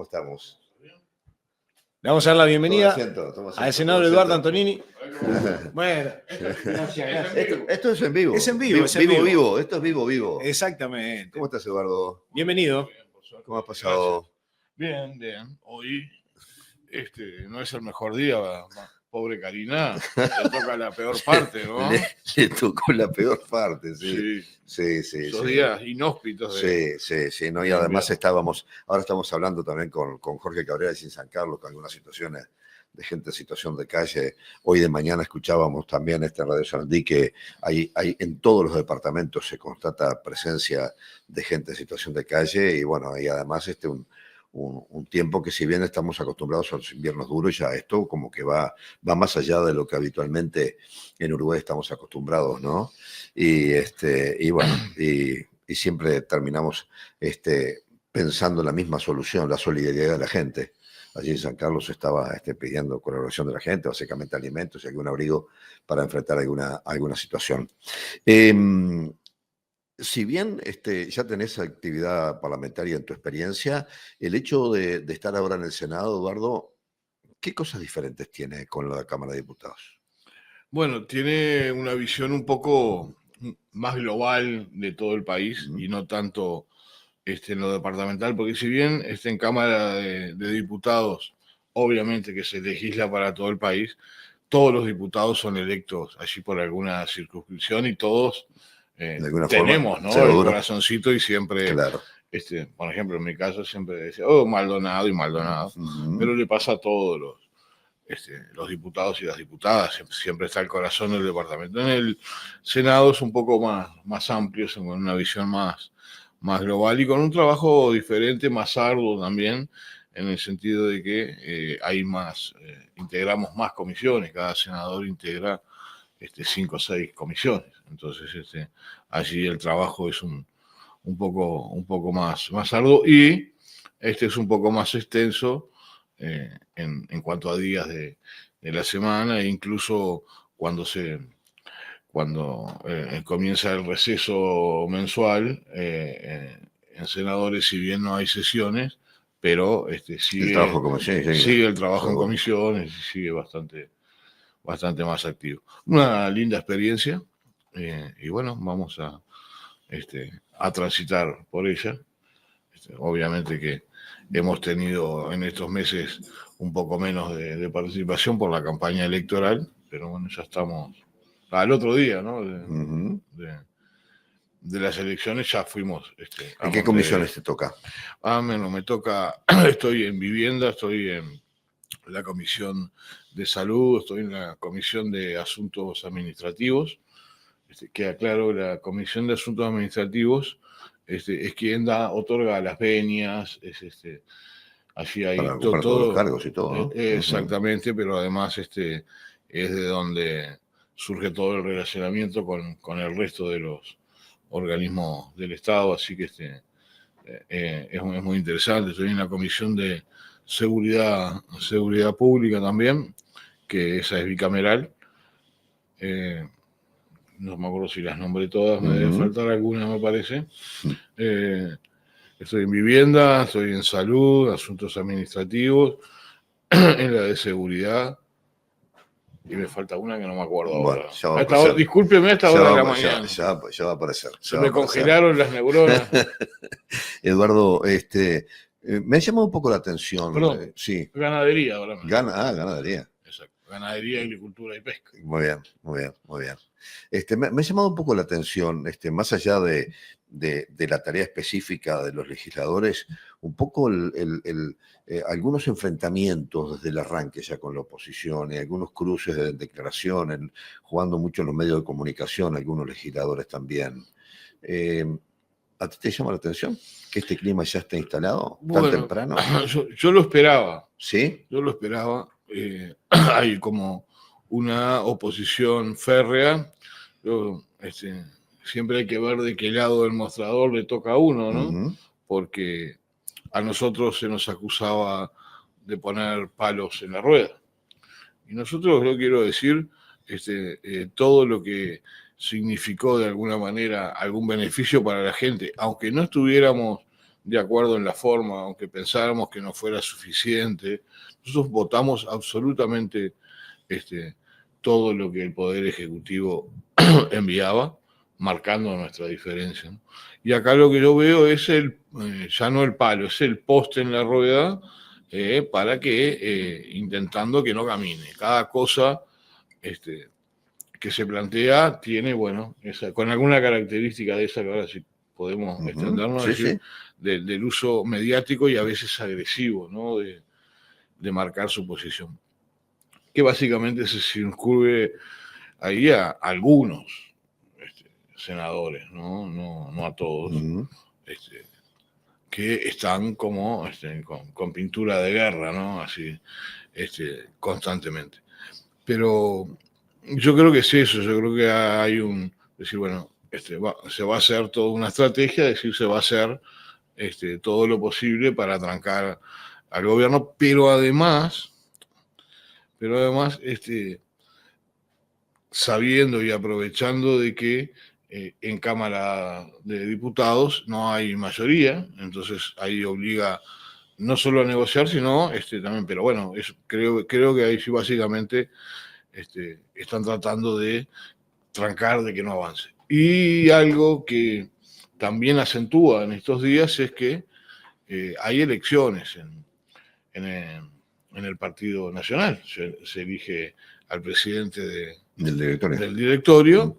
¿Cómo estamos? Le vamos a dar la bienvenida Toma asiento, al senador Eduardo Antonini. Bueno, esto es en vivo. Es en vivo, es en vivo. Vivo. Esto es vivo. Exactamente. ¿Cómo estás, Eduardo? Bienvenido. ¿Cómo has pasado? Bien, bien. Hoy no es el mejor día, pobre Karina. Le toca la peor parte, ¿no? Le tocó la peor parte, sí. Sí. Esos días inhóspitos. Sí. No, y además ahora estamos hablando también con Jorge Cabrera de San Carlos, con algunas situaciones de gente en situación de calle. Hoy de mañana escuchábamos también en Radio Sarandí que hay en todos los departamentos se constata presencia de gente en situación de calle y bueno, y además un tiempo que si bien estamos acostumbrados a los inviernos duros, ya esto como que va más allá de lo que habitualmente en Uruguay estamos acostumbrados, ¿no? Y bueno, y siempre terminamos pensando en la misma solución, la solidaridad de la gente. Allí en San Carlos estaba pidiendo colaboración de la gente, básicamente alimentos y algún abrigo para enfrentar alguna situación. Si bien ya tenés actividad parlamentaria en tu experiencia, el hecho de estar ahora en el Senado, Eduardo, ¿qué cosas diferentes tiene con la Cámara de Diputados? Bueno, tiene una visión un poco más global de todo el país y no tanto en lo departamental, porque si bien en Cámara de Diputados, obviamente que se legisla para todo el país, todos los diputados son electos allí por alguna circunscripción y todos tenemos, ¿no? El corazoncito y siempre, claro. Por ejemplo, en mi caso siempre decía, Maldonado y Maldonado, pero le pasa a todos los diputados y las diputadas, siempre está el corazón del departamento. En el Senado es un poco más amplio, con una visión más global y con un trabajo diferente, más arduo también, en el sentido de que integramos más comisiones, cada senador integra 5 o 6 comisiones. Entonces, allí el trabajo es un poco más arduo y es un poco más extenso en cuanto a días de la semana e incluso cuando comienza el receso mensual en senadores, si bien no hay sesiones, pero sigue el trabajo en comisiones y sigue bastante más activo. Una linda experiencia y bueno, vamos a transitar por ella. Obviamente que hemos tenido en estos meses un poco menos de participación por la campaña electoral, pero bueno, ya estamos al otro día, ¿no? De las elecciones ya fuimos. ¿En qué comisiones te toca? Me toca, estoy en vivienda, estoy en la comisión de salud, estoy en la comisión de asuntos administrativos, que aclaro, la comisión de asuntos administrativos es quien otorga las venias, allí hay todos los cargos y todo, ¿no? Exactamente, pero además es de donde surge todo el relacionamiento con el resto de los organismos del Estado, así que es muy interesante. Estoy en la comisión de seguridad pública también, que esa es bicameral. No me acuerdo si las nombré todas, me debe faltar alguna, me parece. Estoy en vivienda, estoy en salud, asuntos administrativos, en la de seguridad, y me falta una que no me acuerdo ahora. Discúlpeme, a esta hora de la mañana. Ya va a aparecer. Se me congelaron las neuronas. Eduardo, me ha llamado un poco la atención. Perdón, sí. Ganadería ahora. Ganadería. Exacto. Ganadería, agricultura y pesca. Muy bien. Me ha llamado un poco la atención, más allá de la tarea específica de los legisladores, un poco algunos enfrentamientos desde el arranque ya con la oposición y algunos cruces de declaraciones, jugando mucho en los medios de comunicación, algunos legisladores también. ¿A ti te llama la atención que este clima ya esté instalado tan temprano? Yo lo esperaba. ¿Sí? Yo lo esperaba. Hay como una oposición férrea. Siempre hay que ver de qué lado del mostrador le toca a uno, ¿no? Porque a nosotros se nos acusaba de poner palos en la rueda. Y nosotros, lo quiero decir, todo lo que significó de alguna manera algún beneficio para la gente, aunque no estuviéramos de acuerdo en la forma, aunque pensáramos que no fuera suficiente. Nosotros votamos absolutamente todo lo que el Poder Ejecutivo enviaba, marcando nuestra diferencia, ¿no? Y acá lo que yo veo es ya no el palo, es el poste en la rueda, para que, intentando que no camine. Cada cosa que se plantea tiene, bueno, con alguna característica de esa que ahora sí podemos extendernos, Sí, sí. Del uso mediático y a veces agresivo, ¿no? De marcar su posición. Que básicamente se circunscribe ahí a algunos senadores, ¿no? No a todos, que están como con pintura de guerra, ¿no? Así, constantemente. Pero yo creo que es eso, yo creo que hay decir, bueno, se va a hacer toda una estrategia, decir, se va a hacer todo lo posible para trancar al gobierno, pero además, sabiendo y aprovechando de que en Cámara de Diputados no hay mayoría, entonces ahí obliga no solo a negociar, sino también, pero bueno, creo que ahí sí básicamente están tratando de trancar, de que no avance. Y algo que también acentúa en estos días es que hay elecciones en el Partido Nacional. Se elige al presidente del directorio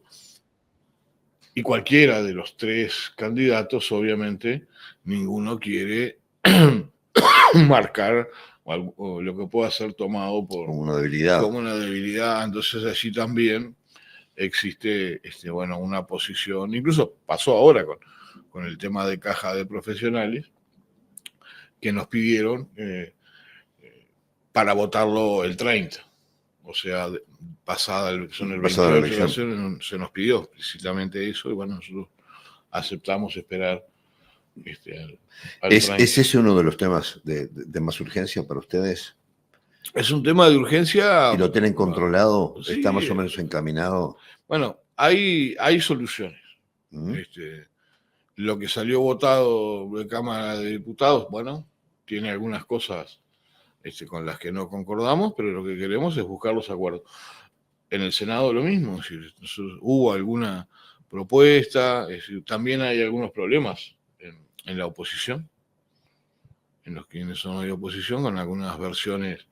y cualquiera de los tres candidatos, obviamente, ninguno quiere marcar o lo que pueda ser tomado como una debilidad. Entonces allí también existe una posición, incluso pasó ahora con el tema de caja de profesionales, que nos pidieron para votarlo el 30. O sea, pasada el 28 se nos pidió precisamente eso, y bueno, nosotros aceptamos esperar al ¿Es ese uno de los temas de más urgencia para ustedes? Es un tema de urgencia. ¿Y lo tienen controlado? Sí. ¿Está más o menos encaminado? Bueno, hay soluciones. Lo que salió votado de Cámara de Diputados, bueno, tiene algunas cosas con las que no concordamos, pero lo que queremos es buscar los acuerdos. En el Senado lo mismo, es decir, hubo alguna propuesta, es decir, también hay algunos problemas en la oposición, en los quienes son de oposición, con algunas versiones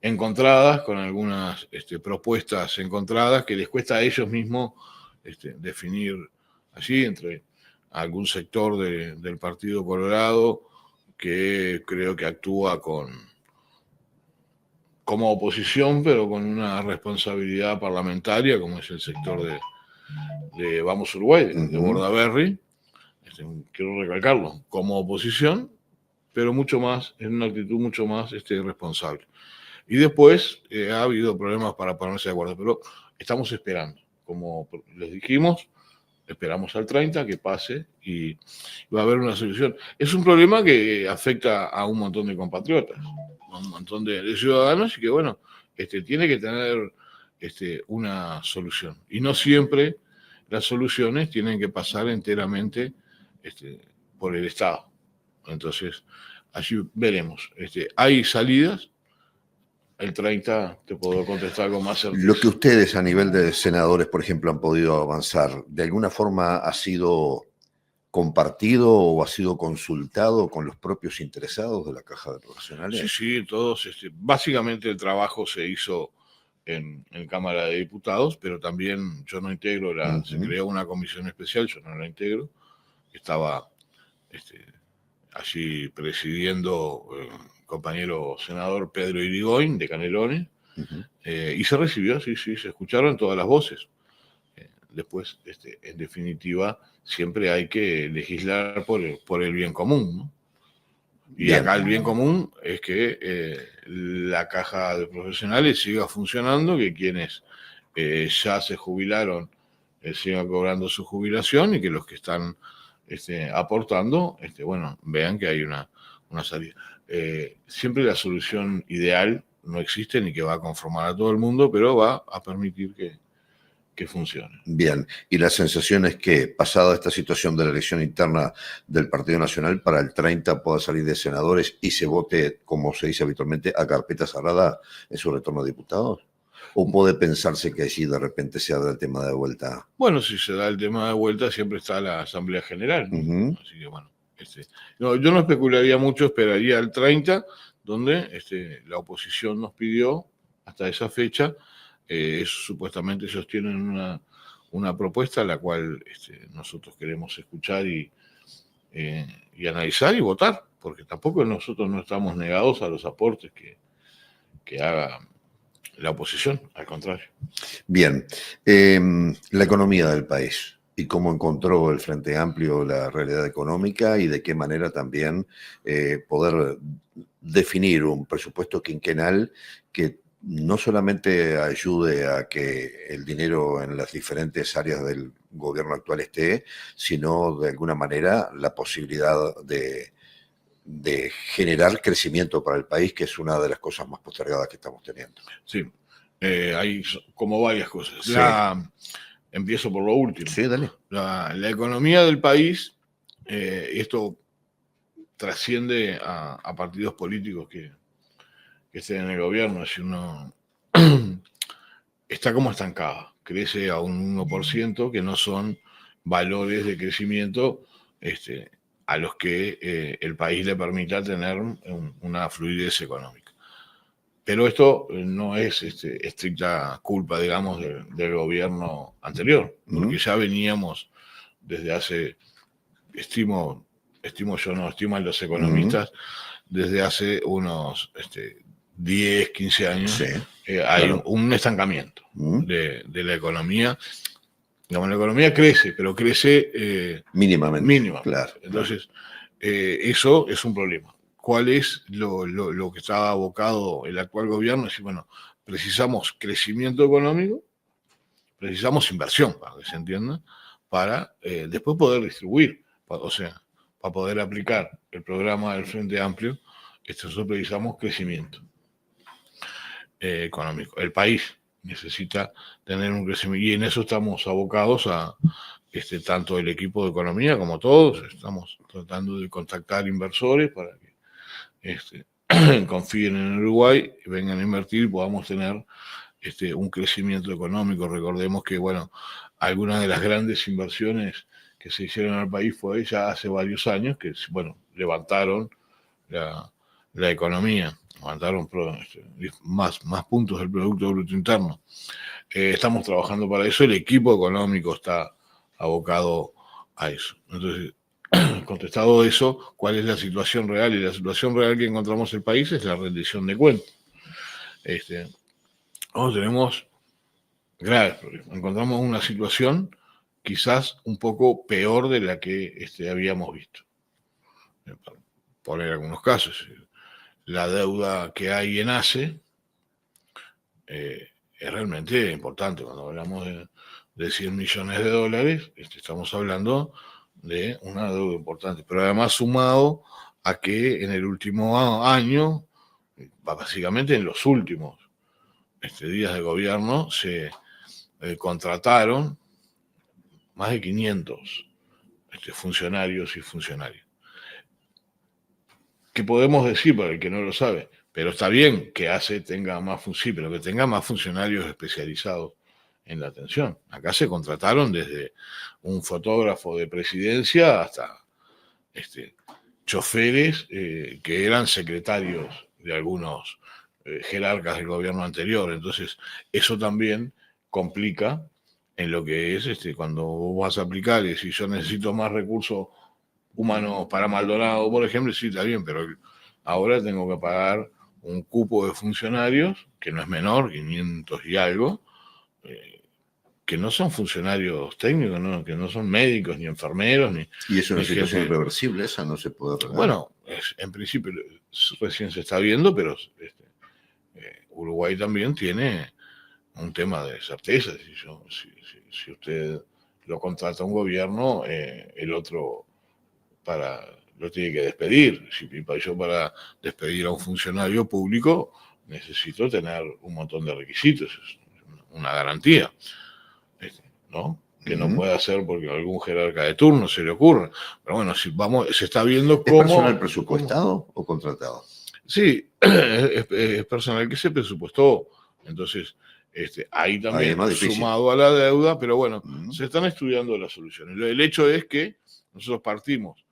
encontradas, con algunas propuestas encontradas que les cuesta a ellos mismos definir allí entre algún sector del Partido Colorado que creo que actúa como oposición, pero con una responsabilidad parlamentaria, como es el sector de Vamos Uruguay, de Bordaberry. Quiero recalcarlo, como oposición, pero mucho más, en una actitud mucho más responsable. Y después ha habido problemas para ponerse de acuerdo, pero estamos esperando. Como les dijimos, esperamos al 30 que pase y va a haber una solución. Es un problema que afecta a un montón de compatriotas, a un montón de ciudadanos, y que, bueno, tiene que tener una solución. Y no siempre las soluciones tienen que pasar enteramente por el Estado. Entonces, allí veremos. Hay salidas. El 30 te puedo contestar con más certeza. Lo que ustedes a nivel de senadores, por ejemplo, han podido avanzar, ¿de alguna forma ha sido compartido o ha sido consultado con los propios interesados de la Caja de Profesionales? Sí, todos. Básicamente el trabajo se hizo en Cámara de Diputados, pero también yo no integro se creó una comisión especial, yo no la integro. Estaba allí presidiendo compañero senador Pedro Irigoyen, de Canelones, y se recibió, sí, se escucharon todas las voces. Después, en definitiva, siempre hay que legislar por el bien común, ¿no? Y acá el bien común es que la Caja de Profesionales siga funcionando, que quienes ya se jubilaron sigan cobrando su jubilación, y que los que están aportando, bueno, vean que hay una salida. Siempre la solución ideal no existe ni que va a conformar a todo el mundo, pero va a permitir que funcione. Bien, y la sensación es que, pasada esta situación de la elección interna del Partido Nacional, para el 30 pueda salir de senadores y se vote, como se dice habitualmente, a carpeta cerrada en su retorno a diputados. ¿O puede pensarse que allí de repente se abra el tema de vuelta? Bueno, si se da el tema de vuelta, siempre está la Asamblea General, ¿no? Uh-huh. Así que bueno, no, yo no especularía mucho, esperaría el 30, donde la oposición nos pidió hasta esa fecha, supuestamente ellos tienen una propuesta, la cual nosotros queremos escuchar y analizar y votar, porque tampoco nosotros no estamos negados a los aportes que haga la oposición, al contrario. Bien, la economía del país y cómo encontró el Frente Amplio la realidad económica y de qué manera también poder definir un presupuesto quinquenal que no solamente ayude a que el dinero en las diferentes áreas del gobierno actual esté, sino de alguna manera la posibilidad de generar crecimiento para el país, que es una de las cosas más postergadas que estamos teniendo. Sí, hay como varias cosas. Sí. Empiezo por lo último. Sí, dale. La economía del país, esto trasciende a partidos políticos que estén en el gobierno. Si uno está como estancada, crece a un 1%, que no son valores de crecimiento a los que el país le permita tener una fluidez económica. Pero esto no es estricta culpa, digamos, del gobierno anterior, porque ya veníamos desde hace, estiman los economistas, desde hace unos 10, 15 años, sí, hay un estancamiento de la economía. Digamos, la economía crece, pero crece mínimamente. Claro. Entonces, eso es un problema. ¿Cuál es lo que está abocado el actual gobierno? Es decir, bueno, precisamos crecimiento económico, precisamos inversión, para que se entienda, para después poder distribuir, o sea, para poder aplicar el programa del Frente Amplio, nosotros precisamos crecimiento económico. El país necesita tener un crecimiento y en eso estamos abocados a tanto el equipo de economía como todos. Estamos tratando de contactar inversores para que confíen en Uruguay, vengan a invertir y podamos tener un crecimiento económico. Recordemos que, bueno, algunas de las grandes inversiones que se hicieron al país fue ya hace varios años, que, bueno, levantaron la economía, levantaron más puntos del Producto Bruto Interno. Estamos trabajando para eso, el equipo económico está abocado a eso. Entonces, contestado eso, ¿cuál es la situación real? Y la situación real que encontramos en el país es la rendición de cuentas. Tenemos graves problemas. Encontramos una situación quizás un poco peor de la que habíamos visto. Para poner algunos casos, la deuda que hay en ACE es realmente importante. Cuando hablamos de 100 millones de dólares, estamos hablando de una deuda importante, pero además sumado a que en el último año, básicamente en los últimos días de gobierno, se contrataron más de 500 funcionarios y funcionarias. ¿Qué podemos decir para el que no lo sabe? Pero está bien que ACE tenga más pero que tenga más funcionarios especializados en la atención. Acá se contrataron desde un fotógrafo de presidencia hasta choferes que eran secretarios de algunos jerarcas del gobierno anterior. Entonces, eso también complica en lo que es cuando vos vas a aplicar y si yo necesito más recursos humanos para Maldonado, por ejemplo, sí, está bien, pero ahora tengo que pagar un cupo de funcionarios, que no es menor, 500 y algo, que no son funcionarios técnicos, ¿no? Que no son médicos ni enfermeros. Y es una situación irreversible, esa no se puede arreglar. Bueno, en principio recién se está viendo, pero Uruguay también tiene un tema de certeza. Si usted lo contrata a un gobierno, el otro lo tiene que despedir. Si yo para despedir a un funcionario público necesito tener un montón de requisitos, es una garantía. ¿no? Que no puede hacer porque algún jerarca de turno se le ocurra. Pero bueno, se está viendo cómo... ¿Es personal presupuestado o contratado? Sí, es personal que se presupuestó. Entonces, ahí también sumado a la deuda, pero bueno, se están estudiando las soluciones. El hecho es que nosotros partimos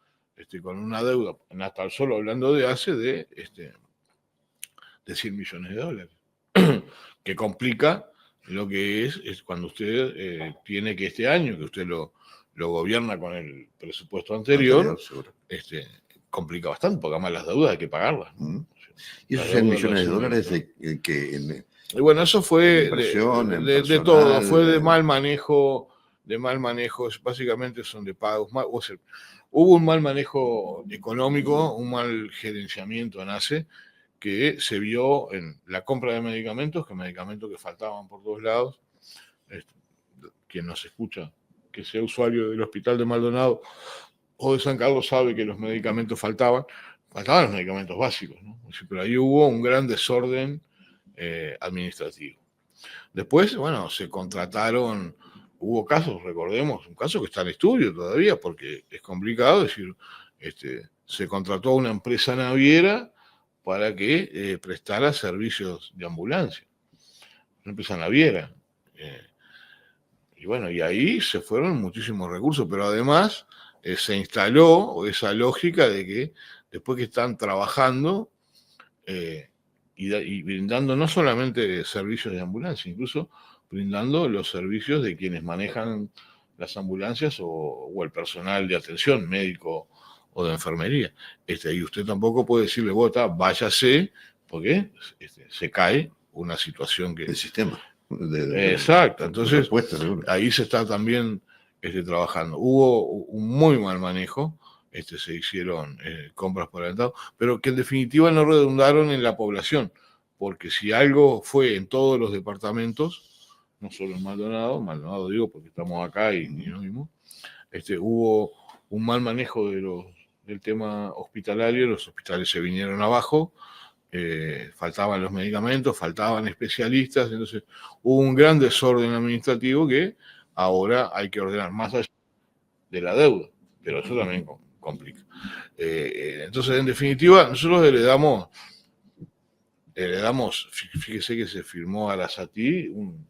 con una deuda, hasta solo hablando de ACE, de 100 millones de dólares, que complica lo que es cuando usted tiene que este año, que usted lo gobierna con el presupuesto anterior, complica bastante, porque además las deudas hay que pagarlas. ¿Y esos 100 millones de dólares de que y bueno, eso fue de todo, fue de mal manejo, básicamente son de pagos. O sea, hubo un mal manejo económico, un mal gerenciamiento en ACE, que se vio en la compra de medicamentos que faltaban por todos lados. Quien nos escucha, que sea usuario del Hospital de Maldonado o de San Carlos, sabe que los medicamentos faltaban los medicamentos básicos, ¿no? Pero ahí hubo un gran desorden administrativo. Después, bueno, se contrataron, hubo casos, recordemos, un caso que está en estudio todavía, porque es complicado, es decir, se contrató a una empresa naviera para que prestara servicios de ambulancia. Una empresa naviera. Y bueno, y ahí se fueron muchísimos recursos, pero además se instaló esa lógica de que después que están trabajando y brindando no solamente servicios de ambulancia, incluso brindando los servicios de quienes manejan las ambulancias o el personal de atención, médico o de enfermería. Y usted tampoco puede decirle, váyase, porque se cae una situación que... El sistema. Exacto, entonces ahí se está también trabajando. Hubo un muy mal manejo, se hicieron compras por adelantado, pero que en definitiva no redundaron en la población, porque si algo fue en todos los departamentos, no solo en Maldonado digo porque estamos acá y no mismo, hubo un mal manejo del tema hospitalario, los hospitales se vinieron abajo, faltaban los medicamentos, faltaban especialistas, entonces hubo un gran desorden administrativo que ahora hay que ordenar más allá de la deuda, pero eso también complica. Entonces, en definitiva, nosotros heredamos, fíjese que se firmó Arasatí un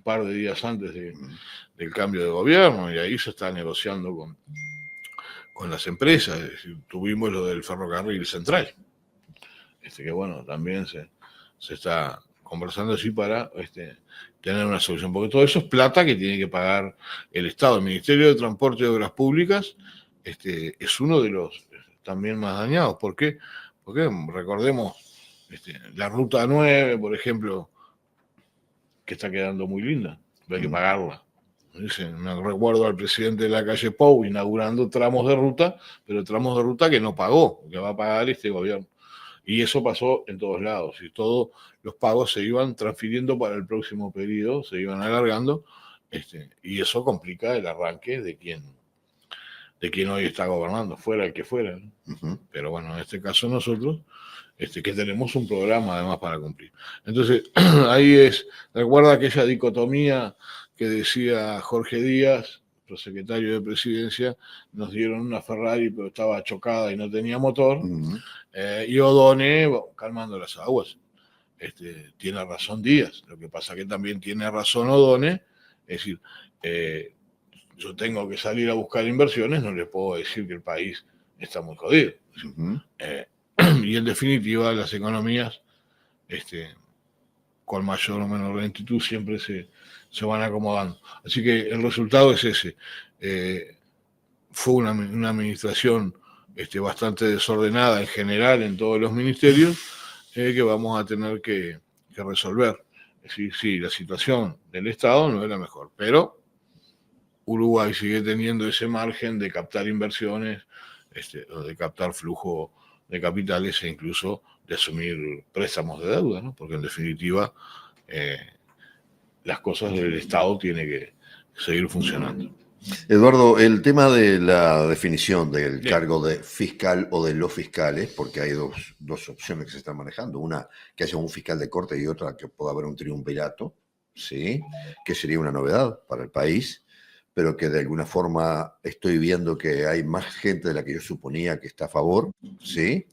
par de días antes del cambio de gobierno, y ahí se está negociando con las empresas, es decir, tuvimos lo del ferrocarril central, que bueno, también se está conversando así para tener una solución, porque todo eso es plata que tiene que pagar el Estado. El Ministerio de Transporte y Obras Públicas es uno de los también más dañados. ¿Por qué? Porque recordemos la Ruta 9, por ejemplo, que está quedando muy linda, hay que pagarla. Me recuerdo al presidente de la calle Pou inaugurando tramos de ruta, pero tramos de ruta que no pagó, que va a pagar este gobierno. Y eso pasó en todos lados, y todos los pagos se iban transfiriendo para el próximo periodo, se iban alargando, y eso complica el arranque de quien hoy está gobernando, fuera el que fuera, ¿no? Pero bueno, en este caso nosotros, que tenemos un programa además para cumplir. Entonces, ahí recuerda aquella dicotomía que decía Jorge Díaz, prosecretario de Presidencia, nos dieron una Ferrari, pero estaba chocada y no tenía motor, y O'Donnell, calmando las aguas. Tiene razón Díaz, lo que pasa que también tiene razón O'Donnell, es decir, yo tengo que salir a buscar inversiones, no les puedo decir que el país está muy jodido. Y en definitiva, las economías, con mayor o menor lentitud, siempre se van acomodando. Así que el resultado es ese. Fue una administración bastante desordenada en general en todos los ministerios, que vamos a tener que resolver. Sí, la situación del Estado no es la mejor, pero Uruguay sigue teniendo ese margen de captar inversiones, o de captar flujo de capitales e incluso de asumir préstamos de deuda, ¿no? Porque en definitiva las cosas del Estado tienen que seguir funcionando. Eduardo, el tema de la definición del cargo de fiscal o de los fiscales, porque hay dos opciones que se están manejando, una que haya un fiscal de corte y otra que pueda haber un triunvirato, ¿sí? Que sería una novedad para el país. pero que de alguna forma estoy viendo que hay más gente de la que yo suponía que está a favor, ¿sí?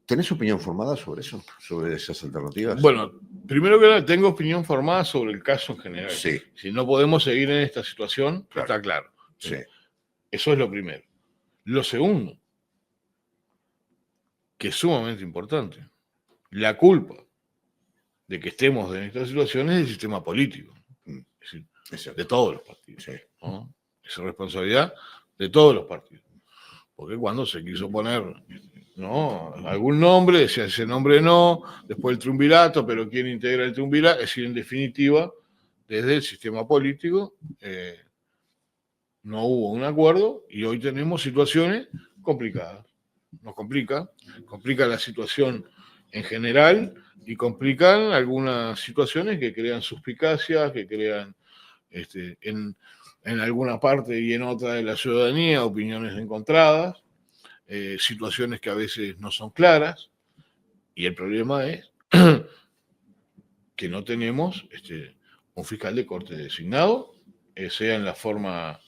¿Tenés opinión formada sobre eso, sobre esas alternativas? Bueno, primero que nada, tengo opinión formada sobre el caso en general. Sí. Si no podemos seguir en esta situación, Claro. está claro. Sí. Eso es lo primero. Lo segundo, que es sumamente importante, la culpa de que estemos en esta situación es del sistema político, es decir, de todos los partidos. Sí. ¿No? Es responsabilidad de todos los partidos. Porque cuando se quiso poner, ¿no?, algún nombre, decía ese nombre no, después el triunvirato, pero ¿quién integra el triunvirato? Es decir, en definitiva, desde el sistema político no hubo un acuerdo y hoy tenemos situaciones complicadas. Nos complica la situación en general y complican algunas situaciones que crean suspicacias, que crean en alguna parte y en otra de la ciudadanía opiniones encontradas, situaciones que a veces no son claras, y el problema es que no tenemos un fiscal de corte designado, sea en la forma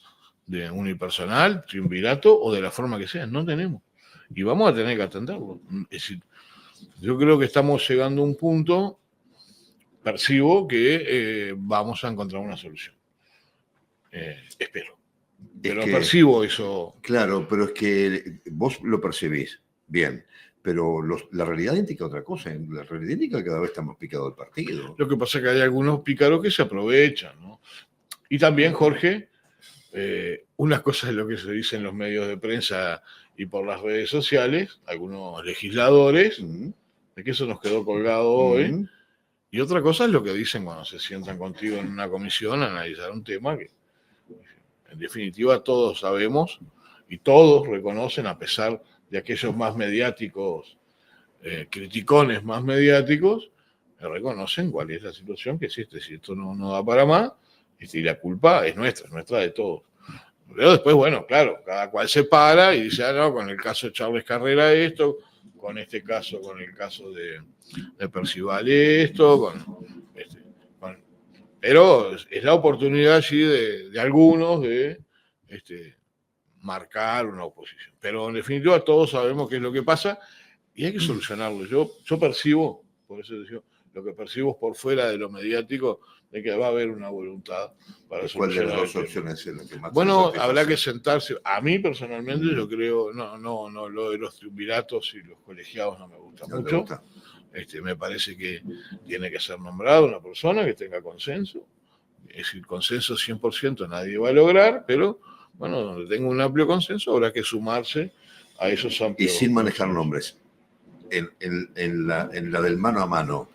de unipersonal, triunvirato o de la forma que sea, no tenemos. Y vamos a tener que atenderlo. Es decir, yo creo que estamos llegando a un punto, percibo que vamos a encontrar una solución. Espero. Pero percibo eso. Claro, pero es que vos lo percibís, bien, pero la realidad indica otra cosa. La realidad indica que cada vez está más picado el partido. Lo que pasa es que hay algunos pícaros que se aprovechan, ¿no? Y también, Jorge, unas cosas de lo que se dice en los medios de prensa y por las redes sociales, algunos legisladores, de que eso nos quedó colgado hoy, y otra cosa es lo que dicen cuando se sientan contigo en una comisión a analizar un tema que, en definitiva, todos sabemos y todos reconocen, a pesar de aquellos más mediáticos, criticones más mediáticos, reconocen cuál es la situación que existe. Si esto no da para más, y la culpa es nuestra de todos. Pero después, bueno, claro, cada cual se para y dice, no, con el caso de Charles Carrera esto, con este caso, con el caso de Percival esto, pero es la oportunidad allí de algunos de marcar una oposición. Pero en definitiva todos sabemos qué es lo que pasa y hay que solucionarlo. Yo percibo, por eso decía, lo que percibo es por fuera de lo mediático, de que va a haber una voluntad para solucionar. ¿Cuál de las dos opciones es la que más? Bueno, habrá que sentarse. A mí personalmente yo creo, no, lo de los triunviratos y los colegiados no me gusta mucho. Me parece que tiene que ser nombrada una persona que tenga consenso. Es decir, consenso 100% nadie va a lograr, pero bueno, donde tenga un amplio consenso habrá que sumarse a esos amplios. Y sin manejar nombres. En la del mano a mano,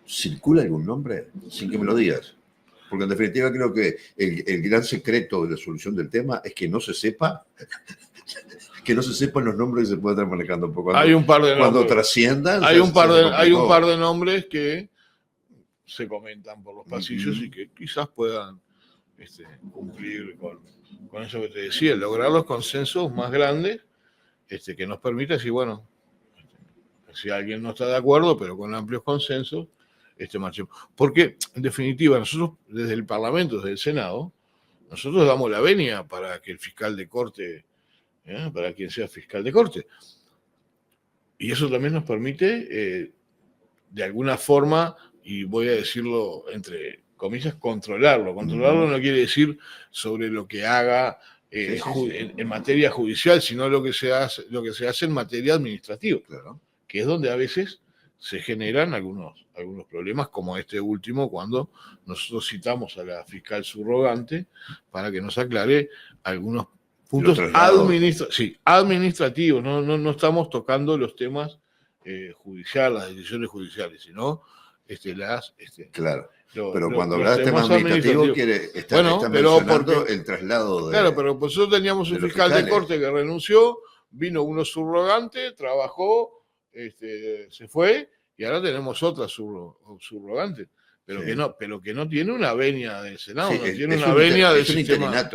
¿circula algún nombre? Sin que me lo digas. Porque en definitiva creo que el gran secreto de la solución del tema es que no se sepa, que no se sepan los nombres que se pueden estar manejando. Hay un par de nombres. Cuando trasciendan. Hay un par de nombres que se comentan por los pasillos y que quizás puedan cumplir con eso que te decía, lograr los consensos más grandes que nos permita decir, bueno, si alguien no está de acuerdo, pero con amplios consensos, marchemos. Porque, en definitiva, nosotros desde el Parlamento, desde el Senado, nosotros damos la venia para que el fiscal de corte, para quien sea fiscal de corte. Y eso también nos permite, de alguna forma, y voy a decirlo entre comillas, controlarlo. Controlarlo no quiere decir sobre lo que haga en materia judicial, sino lo que se hace en materia administrativa, claro, que es donde a veces se generan algunos problemas, como este último, cuando nosotros citamos a la fiscal subrogante para que nos aclare algunos puntos administrativos. No estamos tocando los temas judiciales, las decisiones judiciales, sino claro. Pero cuando hablas de temas administrativos, está mencionando el traslado de... Claro, pero nosotros teníamos un fiscal de corte que renunció, vino uno subrogante, trabajó, se fue, y ahora tenemos otra subrogante. Pero que no tiene una venia del Senado, no tiene una venia del sistema.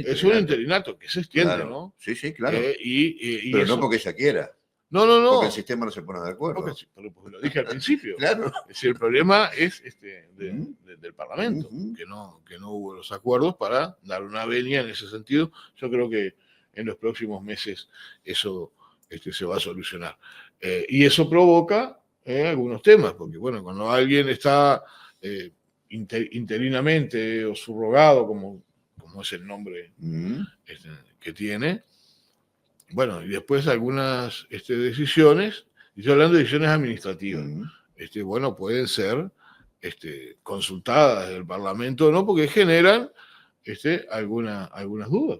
Es un interinato que se extiende, claro, ¿no? Sí, claro. Pero no porque ella quiera. No, Porque no. el sistema no se pone de acuerdo. Porque lo dije al principio. Claro. Es decir, el problema es Ujú. del Parlamento, Ujú. que no hubo los acuerdos para dar una venia en ese sentido. Yo creo que en los próximos meses eso se va a solucionar. Y eso provoca algunos temas, porque bueno, cuando alguien está interinamente o subrogado, como es el nombre Ujú. que tiene, bueno, y después algunas decisiones, y estoy hablando de decisiones administrativas, Ujú. bueno, pueden ser consultadas del Parlamento, ¿no? Porque generan algunas dudas.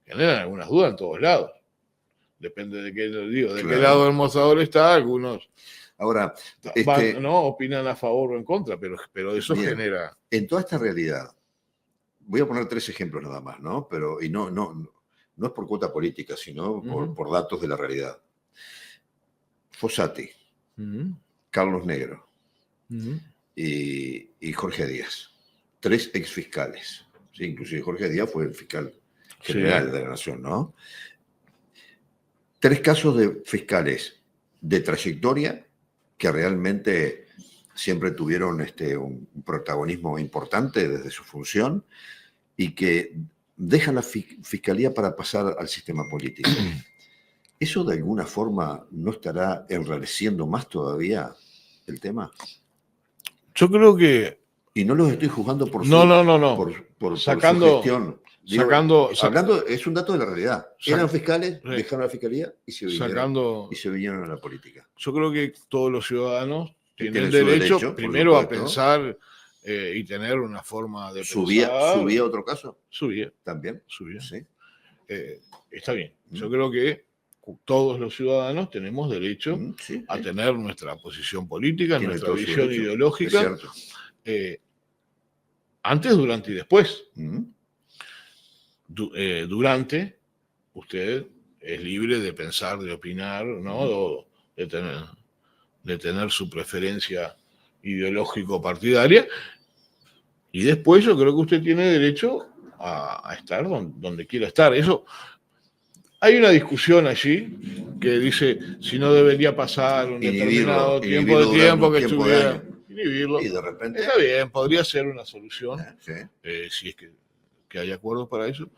Generan algunas dudas en todos lados. Depende de qué Claro. lado del mostrador está, algunos Ahora, ¿no? Opinan a favor o en contra, pero eso bien, genera. en toda esta realidad, voy a poner 3 ejemplos nada más, ¿no? Pero, y no es por cuota política, sino por datos de la realidad. Fossati, Carlos Negro y Jorge Díaz. 3 exfiscales. ¿Sí? Inclusive Jorge Díaz fue el fiscal general de la Nación, ¿no? 3 casos de fiscales de trayectoria que realmente siempre tuvieron un protagonismo importante desde su función y que dejan la fiscalía para pasar al sistema político. ¿Eso de alguna forma no estará enrareciendo más todavía el tema? Yo creo que. Y no los estoy juzgando por No. por Sacando, su gestión. Digo, sacando. Hablando, es un dato de la realidad. Eran fiscales, dejaron la fiscalía y se vinieron a la política. Yo creo que todos los ciudadanos tienen derecho primero a pensar y tener una forma de pensar. ¿Subía otro caso? Subía. ¿También? Subía. Sí. Está bien. Yo creo que todos los ciudadanos tenemos derecho a tener nuestra posición política, nuestra visión ideológica. Es cierto. Antes, durante y después. Durante, usted es libre de pensar, de opinar, ¿no? O de tener su preferencia ideológico-partidaria. Y después yo creo que usted tiene derecho a estar donde quiera estar. Eso, hay una discusión allí que dice si no debería pasar un determinado tiempo que estuviera. Inhibirlo. Y de repente. Está bien, podría ser una solución, si es que hay acuerdos para eso.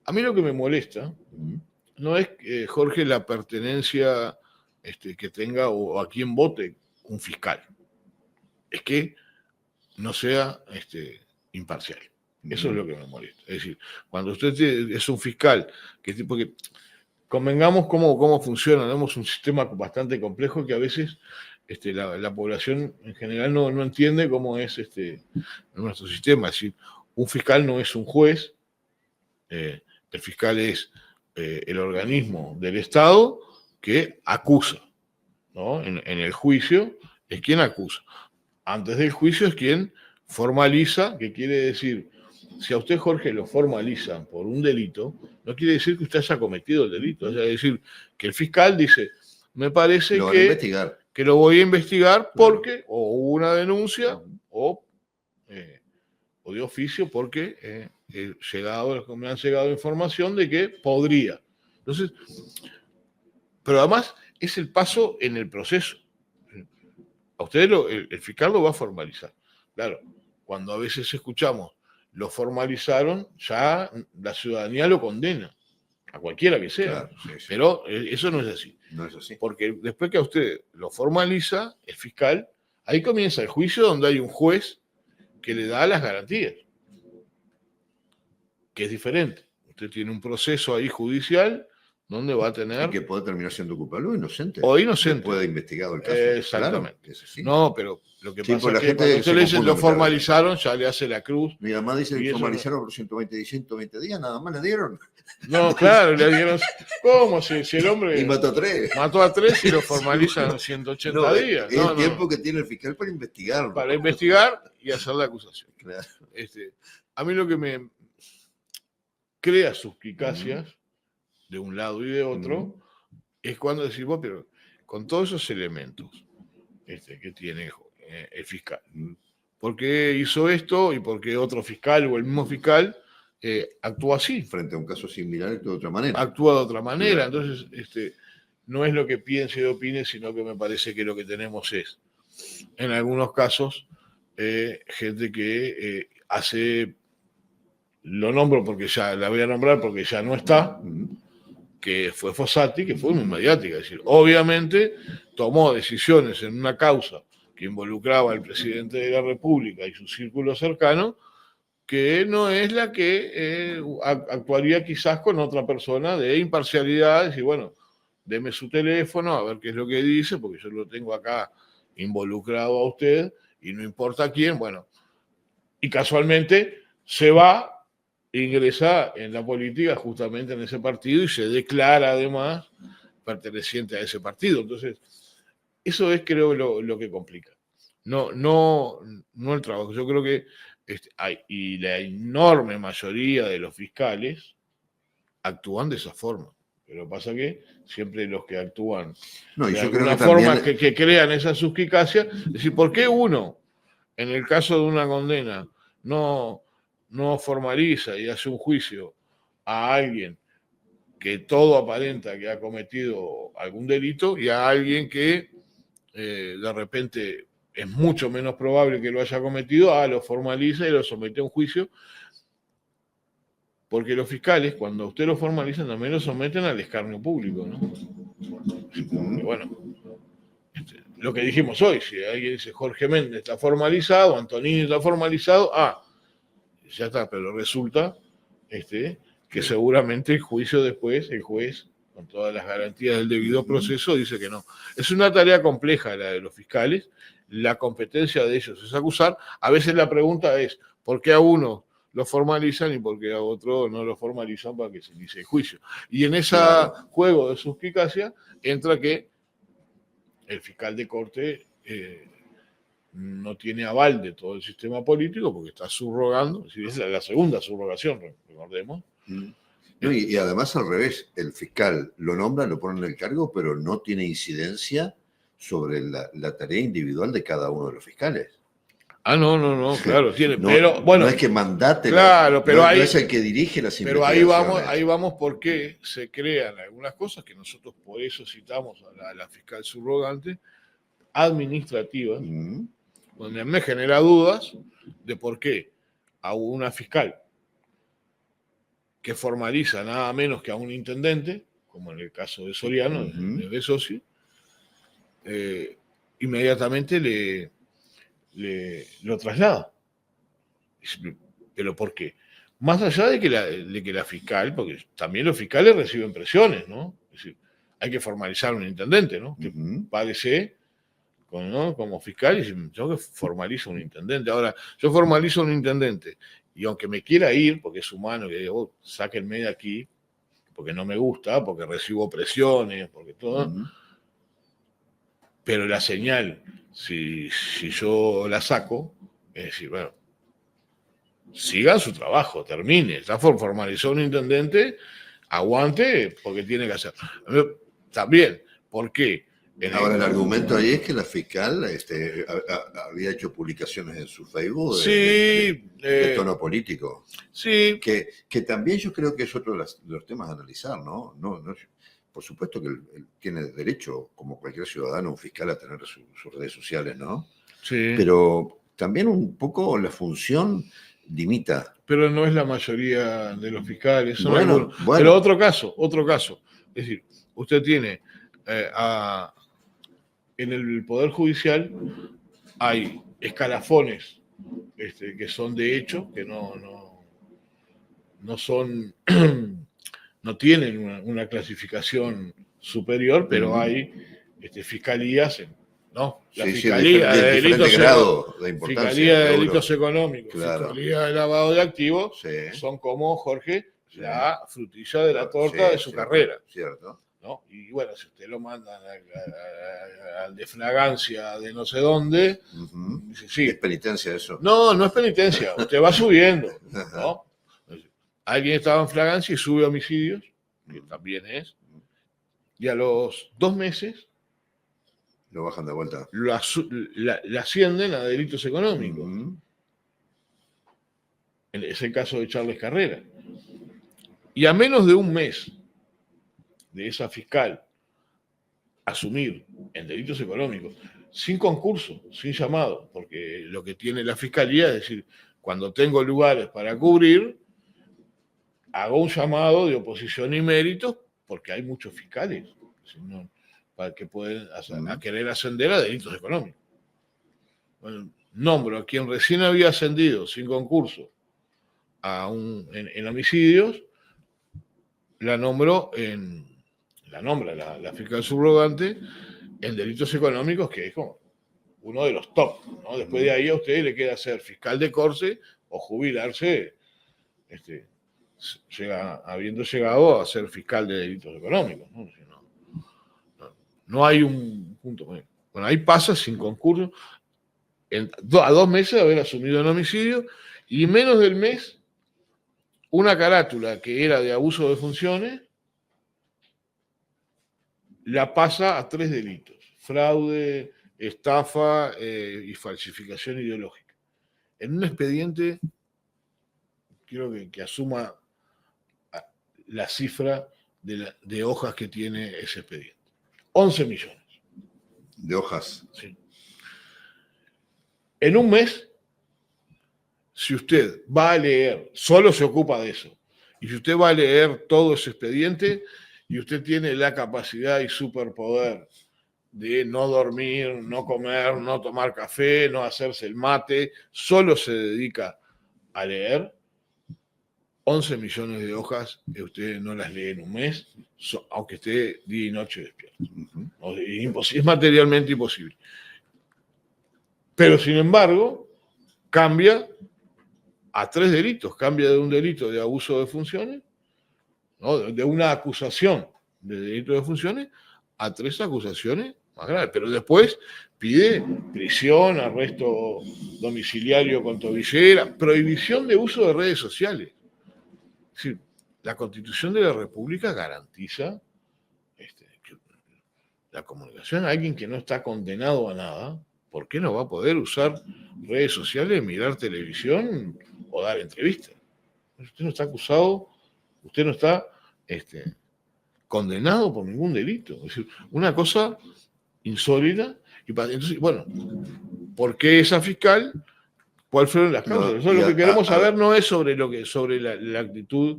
A mí lo que me molesta no es, Jorge, la pertenencia que tenga o a quien vote un fiscal. Es que no sea imparcial. Eso es lo que me molesta. Es decir, cuando usted es un fiscal, porque convengamos cómo funciona, tenemos un sistema bastante complejo que a veces la población en general no entiende cómo es nuestro sistema. Es decir, un fiscal no es un juez, el fiscal es el organismo del Estado que acusa, ¿no? En el juicio es quien acusa. Antes del juicio es quien formaliza, que quiere decir, si a usted, Jorge, lo formalizan por un delito, no quiere decir que usted haya cometido el delito. Es decir, que el fiscal dice, me parece que lo voy a investigar porque o hubo una denuncia o de oficio porque me han llegado información de que podría. Entonces, pero además es el paso en el proceso. A usted el fiscal lo va a formalizar. Claro, cuando a veces escuchamos, lo formalizaron, ya la ciudadanía lo condena, a cualquiera que sea. Claro, sí. Pero eso no es así. No es así. Porque después que a usted lo formaliza, el fiscal, ahí comienza el juicio donde hay un juez que le da las garantías, que es diferente. Usted tiene un proceso ahí judicial donde va a tener. Y que puede terminar siendo culpable o inocente. O inocente. Puede investigado el caso. Exactamente. Claro, es no, pero lo que pasa la es que gente cuando usted le dice lo formalizaron, ya le hace la cruz. Mi mamá dice que formalizaron por 120 días, nada más le dieron. No, claro, le dieron. ¿Cómo? Si el hombre. Y mató a 3. Mató a 3 y lo formalizan 180 días. Es el tiempo que tiene el fiscal para investigarlo. Para investigar y hacer la acusación. Claro. A mí lo que me crea suspicacias de un lado y de otro es cuando decimos, pero con todos esos elementos que tiene el fiscal, ¿por qué hizo esto y por qué otro fiscal o el mismo fiscal actúa así? Frente a un caso similar, actúa de otra manera. Actúa de otra manera. Claro. Entonces, no es lo que piense y opine, sino que me parece que lo que tenemos es, en algunos casos, gente que hace, lo nombro porque ya la voy a nombrar porque ya no está, que fue Fossati, que fue muy mediática. Es decir, obviamente tomó decisiones en una causa que involucraba al presidente de la República y su círculo cercano, que no es la que actuaría quizás con otra persona de imparcialidad, y bueno, deme su teléfono, a ver qué es lo que dice, porque yo lo tengo acá involucrado a usted, y no importa quién, bueno, y casualmente se va, ingresa en la política justamente en ese partido y se declara además perteneciente a ese partido. Entonces, eso es creo lo que complica. No el trabajo. Yo creo que y la enorme mayoría de los fiscales actúan de esa forma. Pero pasa que siempre los que actúan No, y de yo creo alguna que forma también... que crean esa suspicacia, es decir, ¿por qué uno, en el caso de una condena, no formaliza y hace un juicio a alguien que todo aparenta que ha cometido algún delito y a alguien que de repente es mucho menos probable que lo haya cometido, lo formaliza y lo somete a un juicio? Porque los fiscales, cuando usted lo formalizan, también lo someten al escarnio público, ¿no? Porque, bueno, lo que dijimos hoy, si alguien dice Jorge Méndez está formalizado, Antonini está formalizado, ya está, pero resulta que seguramente el juicio después, el juez, con todas las garantías del debido proceso, dice que no. Es una tarea compleja la de los fiscales, la competencia de ellos es acusar. A veces la pregunta es, ¿por qué a uno lo formalizan y por qué a otro no lo formalizan para que se inicie el juicio? Y en ese juego de suspicacia entra que el fiscal de corte no tiene aval de todo el sistema político porque está subrogando, es la segunda subrogación, recordemos. No, y además al revés, el fiscal lo nombra, lo pone en el cargo, pero no tiene incidencia sobre la tarea individual de cada uno de los fiscales. No, claro, tiene, No, pero bueno. No es que mandate, claro, pero no es el que dirige las investigaciones. Pero ahí vamos porque se crean algunas cosas que nosotros por eso citamos a la fiscal subrogante, administrativas, donde me genera dudas de por qué a una fiscal que formaliza nada menos que a un intendente, como en el caso de Soriano, de Besosi, inmediatamente lo traslada. ¿Pero por qué? Más allá de que la fiscal, porque también los fiscales reciben presiones, ¿no? Es decir, hay que formalizar un intendente, ¿no? Que padece como fiscal y yo que formalizo un intendente. Ahora, yo formalizo un intendente y aunque me quiera ir, porque es humano, que digo, sáquenme de aquí, porque no me gusta, porque recibo presiones, porque todo, pero la señal, si yo la saco, es decir, bueno, sigan su trabajo, termine. Ya formalizó un intendente, aguante, porque tiene que hacer. También, ¿por qué? Ahora, el argumento ahí es que la fiscal había hecho publicaciones en su Facebook de tono político. Sí. Que también yo creo que es otro de los temas a analizar, ¿no? Por supuesto que él tiene derecho, como cualquier ciudadano, un fiscal, a tener sus redes sociales, ¿no? Sí. Pero también un poco la función limita. Pero no es la mayoría de los fiscales. Bueno. Pero otro caso. Es decir, usted tiene en el Poder Judicial hay escalafones que son de hecho, que no son, no tienen una clasificación superior, pero hay fiscalías, ¿no? La Fiscalía de Delitos Fiscalía de Delitos Económicos, claro. Fiscalía de Lavado de Activos, son como, Jorge, la frutilla de la torta de su carrera. Cierto. ¿No? Y bueno, si usted lo manda al de flagrancia de no sé dónde, dice, sí. ¿Es penitencia eso? No es penitencia, usted va subiendo, ¿no? Alguien estaba en flagrancia y sube homicidios, que también es, y a los 2 meses lo bajan de vuelta. La ascienden a delitos económicos. Es el caso de Charles Carrera. Y a menos de un mes de esa fiscal asumir en delitos económicos, sin concurso, sin llamado, porque lo que tiene la Fiscalía es decir, cuando tengo lugares para cubrir, hago un llamado de oposición y méritos, porque hay muchos fiscales para que pueden a querer ascender a delitos económicos. Bueno, nombro a quien recién había ascendido sin concurso en homicidios, la nombra la fiscal subrogante en delitos económicos, que es como uno de los top, ¿no? Después de ahí a usted le queda ser fiscal de corte o jubilarse, habiendo llegado a ser fiscal de delitos económicos, ¿no? No hay un punto. Bueno, ahí pasa sin concurso, a 2 meses de haber asumido el homicidio, y menos del mes, una carátula que era de abuso de funciones, la pasa a 3 delitos: fraude, estafa y falsificación ideológica. En un expediente, quiero que asuma la cifra de hojas que tiene ese expediente. 11 millones. De hojas. Sí. En un mes, si usted va a leer, solo se ocupa de eso, y si usted va a leer todo ese expediente, y usted tiene la capacidad y superpoder de no dormir, no comer, no tomar café, no hacerse el mate, solo se dedica a leer, 11 millones de hojas que usted no las lee en un mes, aunque esté día y noche despierto. Es materialmente imposible. Pero, sin embargo, cambia a 3 delitos. Cambia de un delito de abuso de funciones, ¿no? De una acusación de delito de funciones, a 3 acusaciones más graves. Pero después pide prisión, arresto domiciliario con tobillera, prohibición de uso de redes sociales. Es decir, la Constitución de la República garantiza la comunicación. Alguien que no está condenado a nada, ¿por qué no va a poder usar redes sociales, mirar televisión o dar entrevistas? Usted no está acusado, usted no está condenado por ningún delito. Es decir, una cosa insólita. Entonces, bueno, ¿por qué esa fiscal? ¿Cuáles fueron las causas? No, Eso lo que queremos saber no es sobre la actitud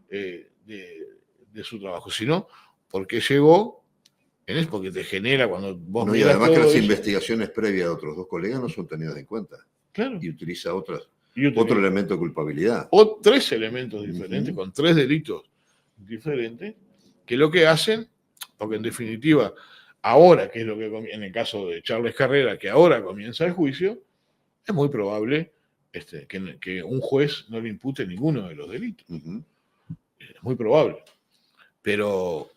de su trabajo, sino por qué llegó, porque te genera cuando vos No, y miras además que todo las eso. investigaciones previas de otros 2 colegas no son tenidas en cuenta. Claro. Y utiliza otro elemento de culpabilidad. O 3 elementos diferentes, con 3 delitos diferentes, que lo que hacen, porque en definitiva, ahora, que es lo que en el caso de Charles Carrera, que ahora comienza el juicio, es muy probable que un juez no le impute ninguno de los delitos. Es muy probable. Pero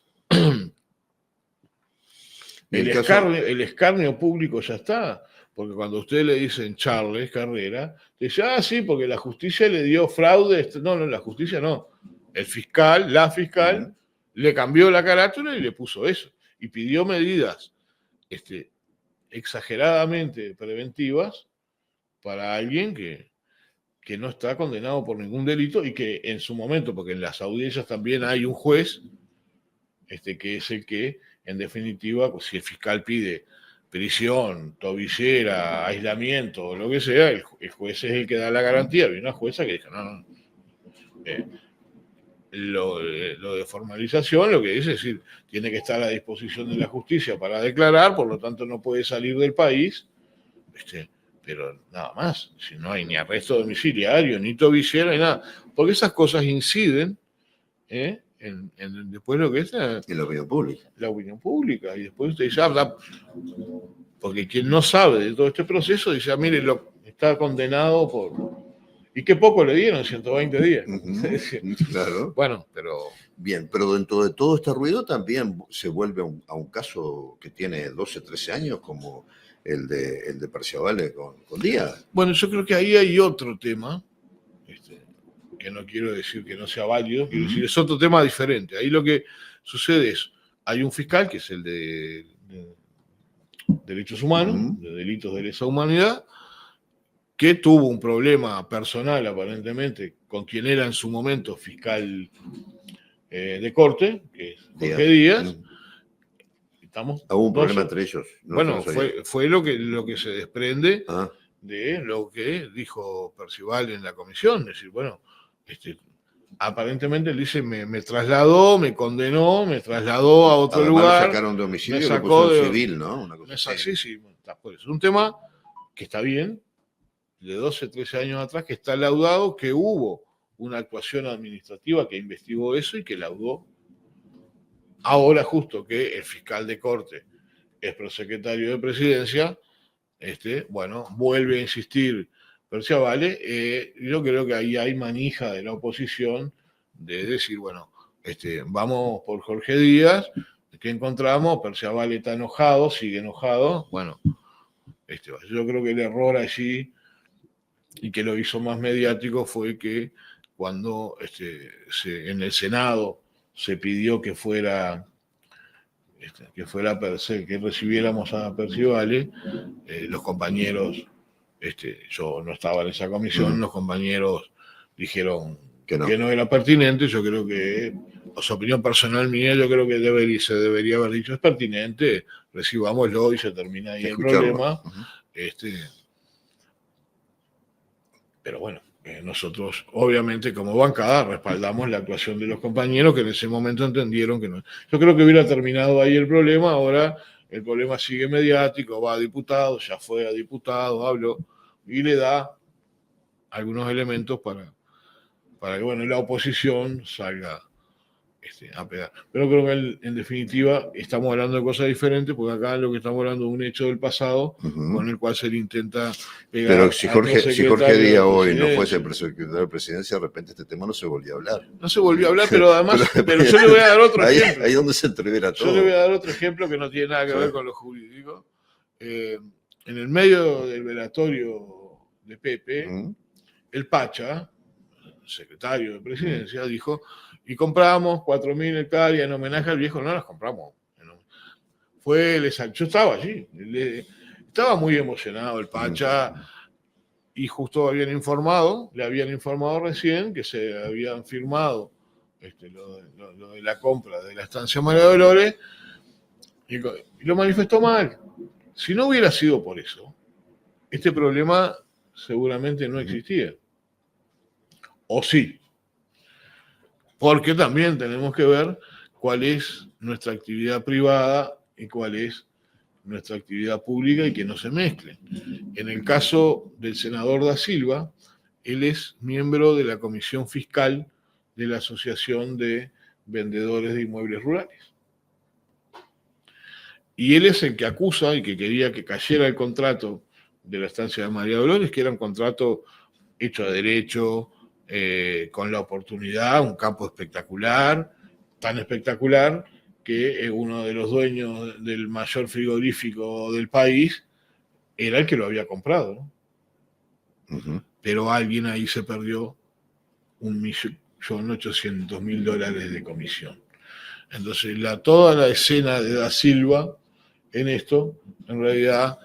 el escarnio público ya está. Porque cuando a usted le dicen Charles Carrera, dice, sí, porque la justicia le dio fraude. No, la justicia no. La fiscal, le cambió la carátula y le puso eso. Y pidió medidas exageradamente preventivas para alguien que no está condenado por ningún delito y que en su momento, porque en las audiencias también hay un juez, que es el que, en definitiva, pues, si el fiscal pide prisión, tobillera, aislamiento o lo que sea, el juez es el que da la garantía. Había una jueza que dijo, no. Lo de formalización, lo que dice es decir, tiene que estar a disposición de la justicia para declarar, por lo tanto no puede salir del país, pero nada más. Si no hay ni arresto domiciliario, ni tobillera, ni nada. Porque esas cosas inciden en después lo que es en la opinión pública. La opinión pública. Y después usted dice, porque quien no sabe de todo este proceso dice, mire, está condenado por... Y qué poco le dieron, 120 días. Claro. Bueno, pero... Bien, pero dentro de todo este ruido también se vuelve a un caso que tiene 12, 13 años, como el de Perciavale con Díaz. Bueno, yo creo que ahí hay otro tema, que no quiero decir que no sea válido, quiero decir, es otro tema diferente. Ahí lo que sucede es, hay un fiscal, que es el de Derechos Humanos, de Delitos de Lesa Humanidad, que tuvo un problema personal, aparentemente, con quien era en su momento fiscal de corte, que es Jorge Díaz. estamos. Hubo un problema dos- entre ellos. No bueno, estamos ahí. fue lo que se desprende Ah, de lo que dijo Percival en la comisión. Es decir, bueno, aparentemente él dice, me trasladó, me condenó, me trasladó a otro además lo lugar. sacaron de homicidio me y lo sacó puso en de- civil, ¿no? Una cosa así. Sí, está por eso. Es un tema que está bien, de 12, 13 años atrás, que está laudado, que hubo una actuación administrativa que investigó eso y que laudó. Ahora justo que el fiscal de corte es prosecretario de presidencia, bueno, vuelve a insistir Perciavale. Yo creo que ahí hay manija de la oposición de decir, bueno, vamos por Jorge Díaz, que encontramos, Perciavale está enojado, sigue enojado, bueno, yo creo que el error allí, y que lo hizo más mediático, fue que cuando en el Senado se pidió que fuera que recibiéramos a Perciavale, los compañeros, yo no estaba en esa comisión, los compañeros dijeron que no era pertinente. Yo creo que, su opinión personal mía, yo creo que se debería haber dicho, es pertinente, recibámoslo y se termina ahí el problema. Pero bueno, nosotros, obviamente, como bancada, respaldamos la actuación de los compañeros que en ese momento entendieron que no. Yo creo que hubiera terminado ahí el problema. Ahora el problema sigue mediático, va a diputados, ya fue a diputados, habló y le da algunos elementos para que, bueno, la oposición salga a pegar. Pero creo que en definitiva estamos hablando de cosas diferentes, porque acá lo que estamos hablando es un hecho del pasado, con el cual se le intenta pegar. Pero si Jorge Díaz hoy no fuese secretario de presidencia, de repente este tema no se volvió a hablar. No se volvió a hablar, pero además, pero yo le voy a dar otro ejemplo. Ahí donde se entrevera todo. Yo le voy a dar otro ejemplo que no tiene nada que ver con lo jurídico. En el medio del velatorio de Pepe, el Pacha, secretario de presidencia, dijo, y compramos 4.000 hectáreas en homenaje al viejo. No las compramos. Yo estaba allí. Estaba muy emocionado el Pacha, y justo le habían informado recién que se habían firmado lo de la compra de la estancia María Dolores, y lo manifestó mal. Si no hubiera sido por eso, este problema seguramente no existía. O sí. Porque también tenemos que ver cuál es nuestra actividad privada y cuál es nuestra actividad pública, y que no se mezclen. En el caso del senador Da Silva, él es miembro de la Comisión Fiscal de la Asociación de Vendedores de Inmuebles Rurales. Y él es el que acusa y que quería que cayera el contrato de la estancia de María Dolores, que era un contrato hecho a derecho, con la oportunidad, un campo espectacular, tan espectacular que uno de los dueños del mayor frigorífico del país era el que lo había comprado, ¿no? Pero alguien ahí se perdió $1.800.000 de comisión. Entonces, toda la escena de Da Silva en esto, en realidad,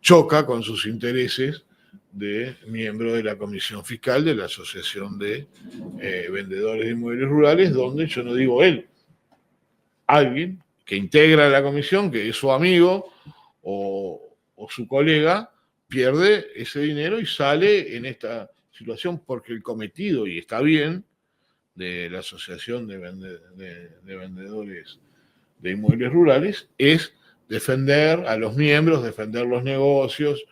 choca con sus intereses de miembro de la Comisión Fiscal de la Asociación de Vendedores de Inmuebles Rurales, donde, yo no digo él, alguien que integra la comisión, que es su amigo o su colega, pierde ese dinero y sale en esta situación, porque el cometido, y está bien, de la Asociación de Vendedores de Inmuebles Rurales es defender a los miembros, defender los negocios,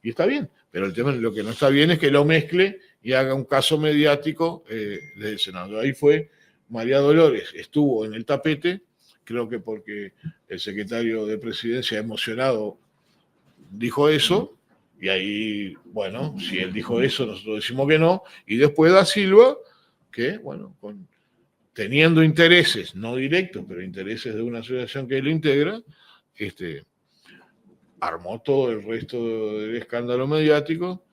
y está bien. Pero el tema, lo que no está bien es que lo mezcle y haga un caso mediático del Senado. Ahí fue María Dolores, estuvo en el tapete, creo que porque el secretario de Presidencia, emocionado, dijo eso, y ahí, bueno, si él dijo eso, nosotros decimos que no, y después Da Silva, que, bueno, teniendo intereses, no directos, pero intereses de una asociación que él integra, armó todo el resto del escándalo mediático,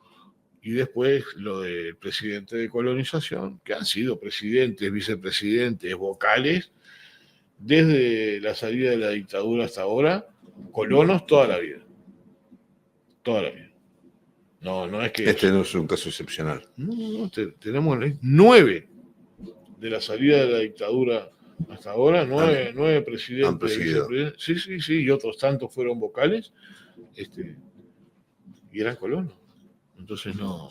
y después lo del presidente de colonización, que han sido presidentes, vicepresidentes, vocales, desde la salida de la dictadura hasta ahora, colonos toda la vida. Toda la vida. No es que... no es un caso excepcional. No, tenemos 9 de la salida de la dictadura Hasta ahora 9 presidentes. Han presidido. Sí, y otros tantos fueron vocales, y eran colonos. Entonces no.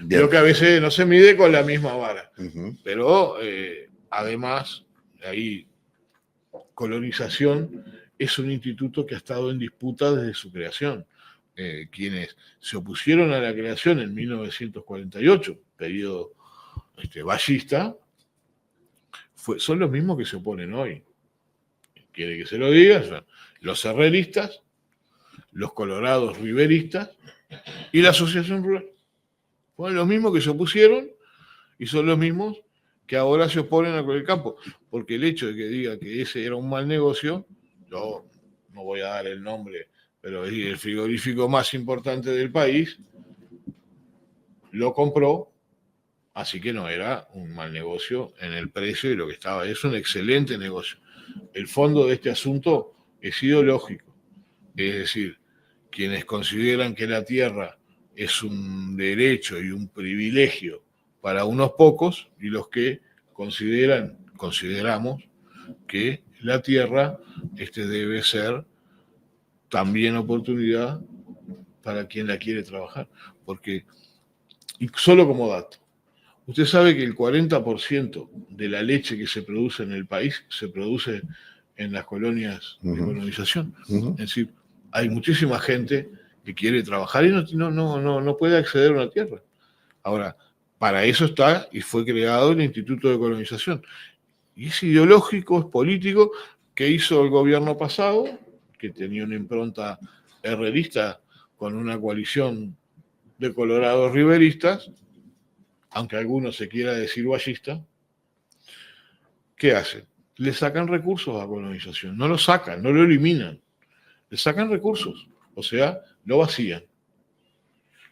Bien. Creo que a veces no se mide con la misma vara. Ujú. Pero además, ahí, colonización es un instituto que ha estado en disputa desde su creación. Quienes se opusieron a la creación en 1948, periodo vallista, son los mismos que se oponen hoy. Quiere que se lo diga, son los herreristas, los colorados riveristas y la asociación rural. Fueron los mismos que se opusieron y son los mismos que ahora se oponen a el campo. Porque el hecho de que diga que ese era un mal negocio, yo no voy a dar el nombre, pero es el frigorífico más importante del país, lo compró, así que no era un mal negocio en el precio y lo que estaba. Es un excelente negocio. El fondo de este asunto es ideológico. Es decir, quienes consideran que la tierra es un derecho y un privilegio para unos pocos, y los que consideramos que la tierra debe ser también oportunidad para quien la quiere trabajar. Porque, y solo como dato, usted sabe que el 40% de la leche que se produce en el país se produce en las colonias de colonización. Es decir, hay muchísima gente que quiere trabajar y no puede acceder a una tierra. Ahora, para eso está y fue creado el Instituto de Colonización. Y es ideológico, es político, que hizo el gobierno pasado, que tenía una impronta herrerista con una coalición de colorados riveristas, aunque alguno se quiera decir vallista. ¿Qué hacen? Le sacan recursos a colonización, no lo sacan, no lo eliminan, le sacan recursos, o sea, lo vacían.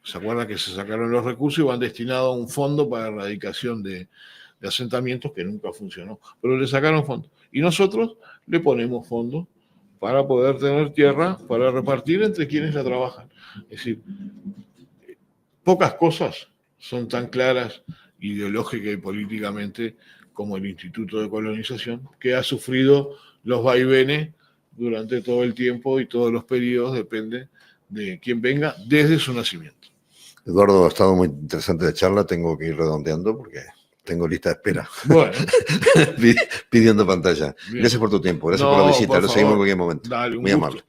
¿Se acuerdan que se sacaron los recursos y van destinados a un fondo para erradicación de asentamientos que nunca funcionó? Pero le sacaron fondos. Y nosotros le ponemos fondos para poder tener tierra para repartir entre quienes la trabajan. Es decir, pocas cosas son tan claras ideológica y políticamente como el Instituto de Colonización, que ha sufrido los vaivenes durante todo el tiempo y todos los periodos, depende de quién venga, desde su nacimiento. Eduardo, ha estado muy interesante la charla, tengo que ir redondeando porque tengo lista de espera. Bueno. Pidiendo pantalla. Bien. Gracias por tu tiempo, gracias por la visita, lo seguimos en cualquier momento. Dale, muy amable.